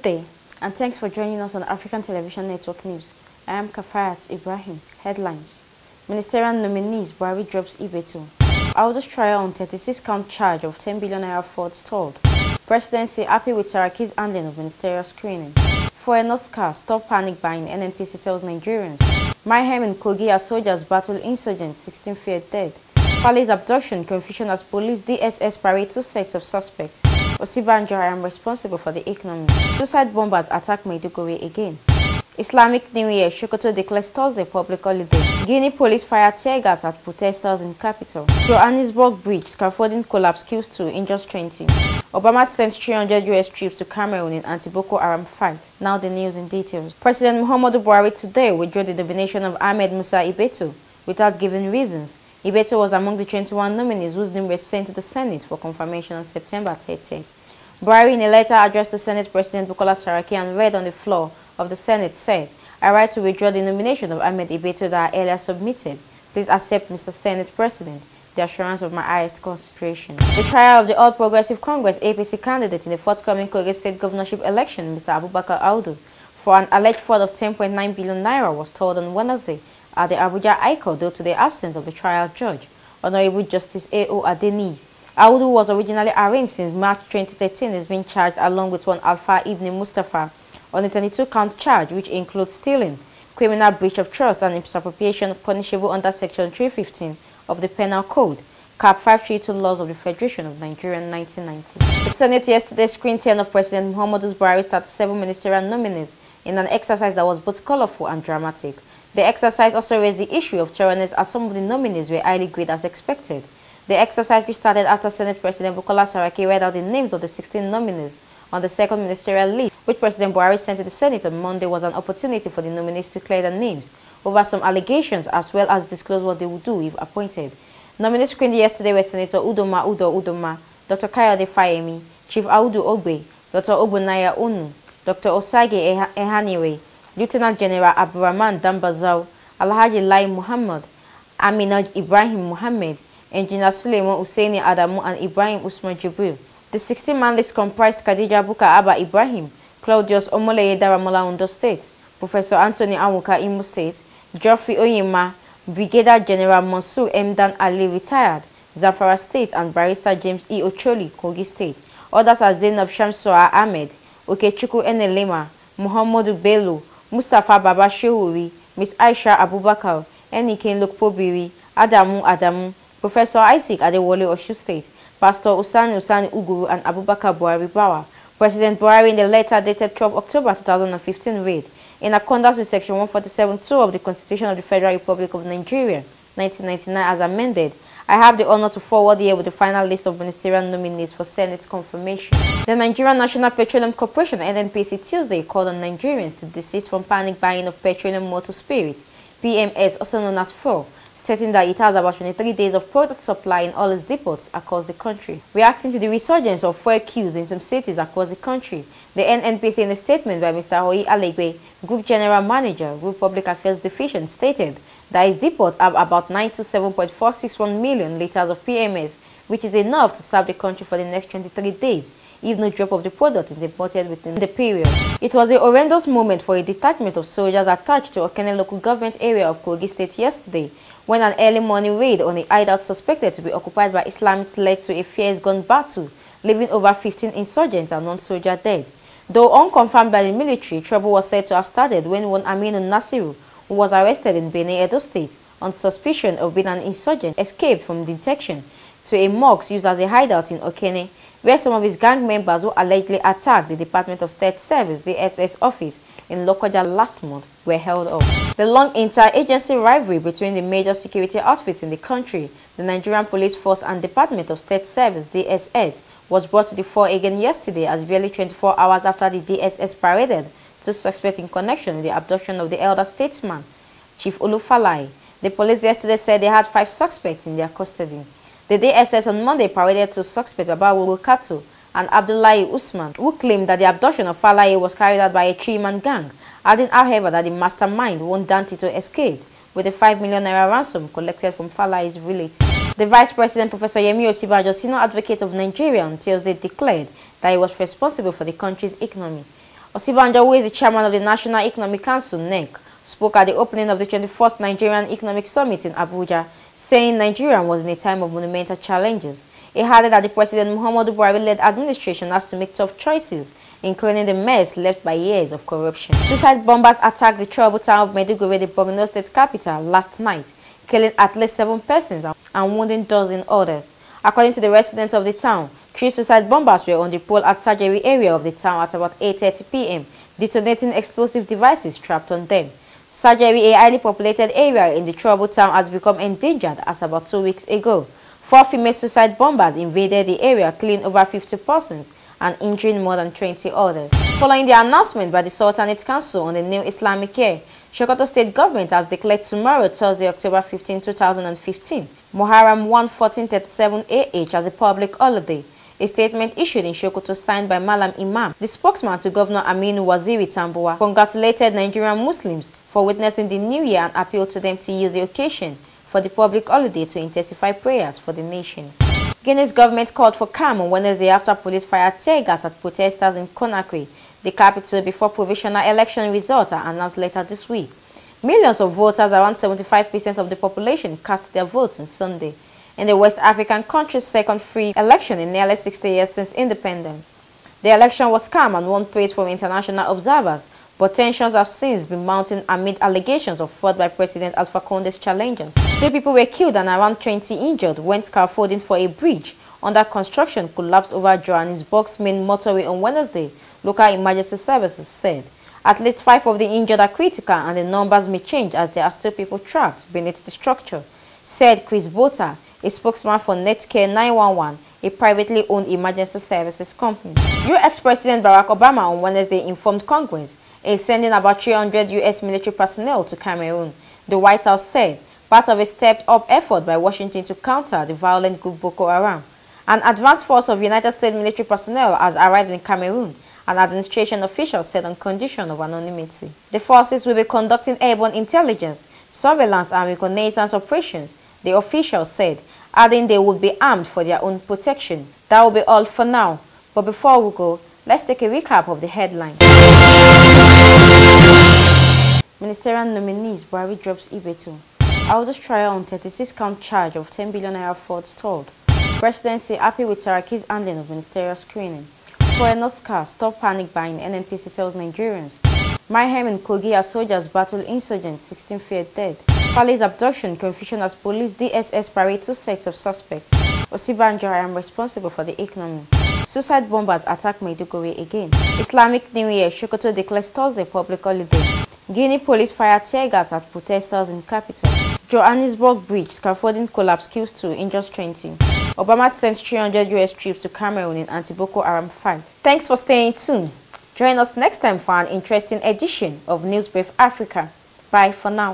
day, and thanks for joining us on African Television Network News. I am Kafayat Ibrahim. Headlines: Ministerial nominees Buhari drops Ibeto. Audu's trial on 36-count charge of 10 billion naira fraud stalled. Presidency happy with Saraki's handling of ministerial screening. For a North Car, stop panic buying, NNPC tells Nigerians. Mayhem in Kogi as soldiers battle insurgents, 16 feared dead. Fale's abduction, confusion as police DSS parade 2 sets of suspects. Osibanjo, I am responsible for the economy. Suicide bombers attack Maiduguri again. Islamic New Year, Sokoto declares Thursday public holiday. Guinea police fire tear gas at protesters in capital. Johannesburg bridge, scaffolding collapse, kills 2, injures 20. Obama sends 300 US troops to Cameroon in anti-Boko Haram fight. Now the news in details. President Muhammadu Buhari today withdrew the nomination of Ahmed Musa Ibeto without giving reasons. Ibeto was among the 21 nominees whose name were sent to the Senate for confirmation on September 30th. Buhari, in a letter addressed to Senate President Bukola Saraki and read on the floor of the Senate, said, "I write to withdraw the nomination of Ahmed Ibeto that I earlier submitted. Please accept, Mr. Senate President, the assurance of my highest consideration." The trial of the All Progressive Congress APC candidate in the forthcoming Kogi State governorship election, Mr. Abubakar Audu, for an alleged fraud of 10.9 billion naira was held on Wednesday at the Abuja High Court due to the absence of the trial judge, Honorable Justice A.O. Adeniyi. Audu was originally arraigned since March 2013 is being charged along with one Alpha Ibn Mustafa on a 22-count charge which includes stealing, criminal breach of trust and misappropriation punishable under Section 315 of the Penal Code, Cap 532 laws of the Federation of Nigeria 1990. The Senate yesterday screened 10 of President Muhammadu Buhari's 37 ministerial nominees in an exercise that was both colorful and dramatic. The exercise also raised the issue of thoroughness as some of the nominees were highly graded as expected. The exercise, which started after Senate President Bukola Saraki read out the names of the 16 nominees on the second ministerial list, which President Buhari sent to the Senate on Monday, was an opportunity for the nominees to clear their names over some allegations as well as disclose what they would do if appointed. Nominees screened yesterday were Senator Udoma, Dr. Kayode Fayemi, Chief Audu Ogbe, Dr. Obunaya Onu, Dr. Osage Ehaniwe, Lieutenant General Abdurrahman Dambazau, Alhaji Lai Muhammad, Aminaj Ibrahim Muhammad, Engineer Suleiman Hussaini Adamu, and Ibrahim Usman Jibril. The 16-man list comprised Khadija Buka Abba Ibrahim, Claudius Omoleye Daramola Ondo State, Professor Anthony Awuka Imo State, Geoffrey Oyema, Brigadier General Mansour Mdan Ali retired, Zamfara State, and Barrister James E. Ocholi, Kogi State. Others are Zainab Shamsua Ahmed, Okechukwu Enelema, Muhammadu Bello, Mustafa Baba Shehuri, Miss Aisha Abubakar, Enike Lokpobiri, Adamu, Professor Isaac Adewole Oshu State, Pastor Usani Uguru, and Abubakar Buhari Bawa. President Buhari, in the letter dated 12 October 2015, read, "In accordance with Section 147(2) of the Constitution of the Federal Republic of Nigeria, 1999, as amended, I have the honor to forward here with the final list of ministerial nominees for Senate confirmation." The Nigerian National Petroleum Corporation (NNPC) Tuesday called on Nigerians to desist from panic buying of petroleum motor spirits, PMS, also known as fuel, stating that it has about 23 days of product supply in all its depots across the country. Reacting to the resurgence of fuel queues in some cities across the country, the NNPC, in a statement by Mr. Hoi Alegbe, Group General Manager, Group Public Affairs Division, stated that its depots have about 927.461 million litres of PMS, which is enough to serve the country for the next 23 days, if no drop of the product is imported within the period. It was a horrendous moment for a detachment of soldiers attached to Okene local government area of Kogi State yesterday, when an early morning raid on a hideout suspected to be occupied by Islamists led to a fierce gun battle, leaving over 15 insurgents and one soldier dead. Though unconfirmed by the military, trouble was said to have started when one Aminu Nasiru, who was arrested in Benin, Edo State on suspicion of being an insurgent, escaped from detection to a mosque used as a hideout in Okene, where some of his gang members who allegedly attacked the Department of State Service, the SS office, in Lokoja last month were held up. The long inter-agency rivalry between the major security outfits in the country, the Nigerian Police Force and Department of State Service, DSS, was brought to the fore again yesterday as barely 24 hours after the DSS paraded 2 suspects in connection with the abduction of the elder statesman, Chief Olufalaye. The police yesterday said they had 5 suspects in their custody. The DSS on Monday paraded 2 suspects, Babawulu Kato and Abdullahi Usman, who claimed that the abduction of Falaye was carried out by a 3-man gang, adding, however, that the mastermind won't Dante to escape with a 5 million naira ransom collected from Falaye's relatives. The Vice President, Professor Yemi Osibanjo, senior advocate of Nigeria, on Tuesday declared that he was responsible for the country's economy. Osibanjo, who is the chairman of the National Economic Council, NEC, spoke at the opening of the 21st Nigerian Economic Summit in Abuja, saying Nigeria was in a time of monumental challenges. He added that the President Muhammadu Buhari-led administration has to make tough choices in cleaning the mess left by years of corruption. Suicide bombers attacked the troubled town of Maiduguri, the Borno state capital, last night, killing at least 7 persons and wounding dozens others. According to the residents of the town, 3 suicide bombers were on the pole at Sajeri area of the town at about 8:30 p.m., detonating explosive devices strapped on them. Sajeri, a highly populated area in the troubled town, has become endangered as about 2 weeks ago. 4 female suicide bombers invaded the area, killing over 50 persons and injuring more than 20 others. Following the announcement by the Sultanate Council on the new Islamic year, Sokoto State Government has declared tomorrow, Thursday, October 15, 2015, Muharram 1437 AH as a public holiday. A statement issued in Sokoto signed by Malam Imam, the spokesman to Governor Aminu Waziri Tambuwa, congratulated Nigerian Muslims for witnessing the new year and appealed to them to use the occasion for the public holiday to intensify prayers for the nation. Guinea's government called for calm on Wednesday after police fired tear gas at protesters in Conakry, the capital, before provisional election results are announced later this week. Millions of voters, around 75% of the population, cast their votes on Sunday in the West African country's second free election in nearly 60 years since independence. The election was calm and won praise from international observers, but tensions have since been mounting amid allegations of fraud by President Alpha Conde's challengers. 3 people were killed and around 20 injured when scaffolding for a bridge under construction collapsed over Johannesburg's main motorway on Wednesday, local emergency services said. At least 5 of the injured are critical and the numbers may change as there are still people trapped beneath the structure, said Chris Bota, a spokesman for Netcare 911, a privately owned emergency services company. US President Barack Obama on Wednesday informed Congress is sending about 300 US military personnel to Cameroon, the White House said, part of a stepped-up effort by Washington to counter the violent group Boko Haram. An advanced force of United States military personnel has arrived in Cameroon, an administration official said, on condition of anonymity. The forces will be conducting airborne intelligence, surveillance and reconnaissance operations, the official said, adding they would be armed for their own protection. That will be all for now. But before we go, let's take a recap of the headlines. Ministerial nominees Buhari drops Ibeto. Audi's trial on 36-count charge of 10 billion naira fraud stalled. Presidency happy with Saraki's handling of ministerial screening. For a North car, stop panic buying, NNPC tells Nigerians. Mayhem in Kogi as soldiers battle insurgents, 16 feared dead. Fale's abduction, confusion as police DSS parade 2 sets of suspects. Osibanjo, I am responsible for the economy. Suicide bombers attack Maiduguri again. Islamic New Year, Sokoto declares Thursday public holiday. Guinea police fire tear gas at protesters in capital. Johannesburg bridge, scaffolding collapse, kills 2, injures 20. Obama sends 300 US troops to Cameroon in anti-Boko Haram fight. Thanks for staying tuned. Join us next time for an interesting edition of Newsbrief Africa. Bye for now.